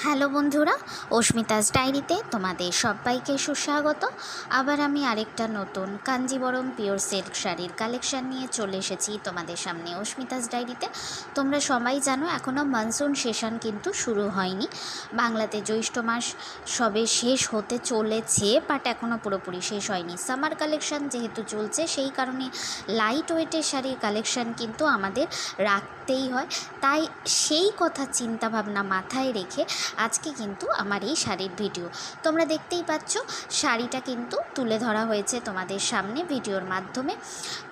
Hello বন্ধুরা, অস্মিতাস ডায়েরিতে তোমাদের সবাইকে সুস্বাগত। আবার আমি আরেকটা নতুন কাঞ্জিবরম পিওর সিল্ক শাড়ির কালেকশান নিয়ে চলে এসেছি তোমাদের সামনে অস্মিতাস ডায়েরিতে। তোমরা সবাই জানো এখনও মনসুন সেশন কিন্তু শুরু হয়নি। বাংলাতে জ্যৈষ্ঠ মাস সবে শেষ হতে চলেছে, বাট এখনও পুরোপুরি শেষ হয়নি। সামার কালেকশান যেহেতু চলছে, সেই কারণে লাইট ওয়েটের শাড়ির কালেকশান কিন্তু আমাদের রাখতেই হয়। তাই সেই কথা চিন্তাভাবনা মাথায় রেখে আজকে কিন্তু আমার এই শাড়ির ভিডিও তোমরা দেখতেই পাচ্ছ। শাড়িটা কিন্তু তুলে ধরা হয়েছে তোমাদের সামনে ভিডিওর মাধ্যমে।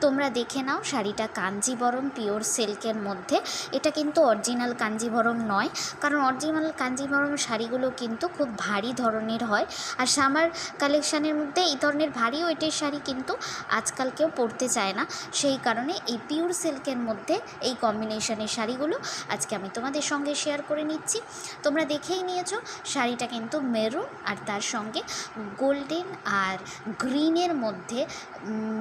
তোমরা দেখে নাও, শাড়িটা কাঞ্জিবরম পিওর সিল্কের মধ্যে। এটা কিন্তু অরিজিনাল কাঞ্জিবরম নয়, কারণ অরিজিনাল কাঞ্জিবরম শাড়িগুলো কিন্তু খুব ভারী ধরনের হয়, আর সামার কালেকশানের মধ্যে এই ধরনের ভারী ওয়েটের শাড়ি কিন্তু আজকাল কেউ পরতে চায় না। সেই কারণে এই পিওর সিল্কের মধ্যে এই কম্বিনেশনের শাড়িগুলো আজকে আমি তোমাদের সঙ্গে শেয়ার করে নিচ্ছি। তোমরা দেখেই নিয়েছো, শাড়িটা কিন্তু মেরুন আর তার সঙ্গে গোল্ডেন আর গ্রিনের মধ্যে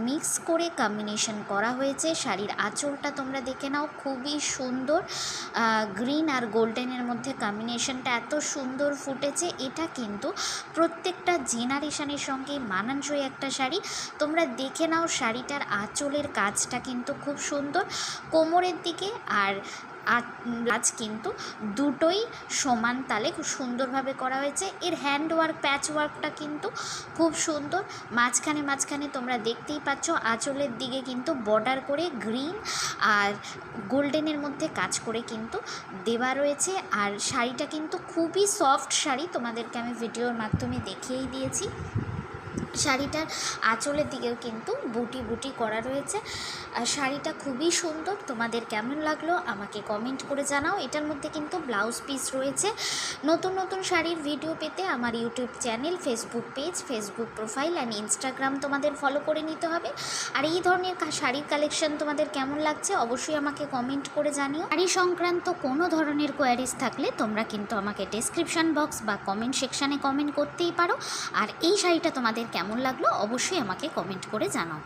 মিক্স করে কম্বিনেশন করা হয়েছে। শাড়ির আঁচলটা তোমরা দেখে নাও, খুবই সুন্দর। গ্রিন আর গোল্ডেনের মধ্যে কম্বিনেশনটা এত সুন্দর ফুটেছে। এটা কিন্তু প্রত্যেকটা জেনারেশনের সঙ্গে মানানসই একটা শাড়ি। তোমরা দেখে নাও, শাড়িটার আঁচলের কাজটা কিন্তু খুব সুন্দর, কোমরের দিকে আর আজ কিন্তু দুটোই সমান তালে খুব সুন্দরভাবে করা হয়েছে। এর হ্যান্ড ওয়ার্ক, প্যাচ ওয়ার্কটা কিন্তু খুব সুন্দর। মাঝখানে তোমরা দেখতেই পাচ্ছ, আঁচলের দিকে কিন্তু বর্ডার করে গ্রিন আর গোল্ডেনের মধ্যে কাজ করে কিন্তু দেওয়া রয়েছে। আর শাড়িটা কিন্তু খুবই সফট শাড়ি, তোমাদেরকে আমি ভিডিওর মাধ্যমে দেখিয়েই দিয়েছি। শাড়িটার আঁচলের দিকেও কিন্তু বুটি বুটি করা রয়েছে। আর শাড়িটা খুবই সুন্দর। তোমাদের কেমন লাগলো আমাকে কমেন্ট করে জানাও। এটার মধ্যে কিন্তু ব্লাউজ পিস রয়েছে। নতুন নতুন শাড়ির ভিডিও পেতে আমার YouTube channel, Facebook page, Facebook profile and Instagram তোমাদের ফলো করে নিতে হবে। আর এই ধরনের শাড়ির কালেকশন তোমাদের কেমন লাগছে অবশ্যই আমাকে কমেন্ট করে জানিও। শাড়ি সংক্রান্ত কোনো ধরনের কোয়ারিজ থাকলে তোমরা কিন্তু আমাকে ডেসক্রিপশান বক্স বা কমেন্ট সেকশানে কমেন্ট করতেই পারো। আর এই শাড়িটা তোমাদের কেমন লাগলো অবশ্যই আমাকে কমেন্ট করে জানাও।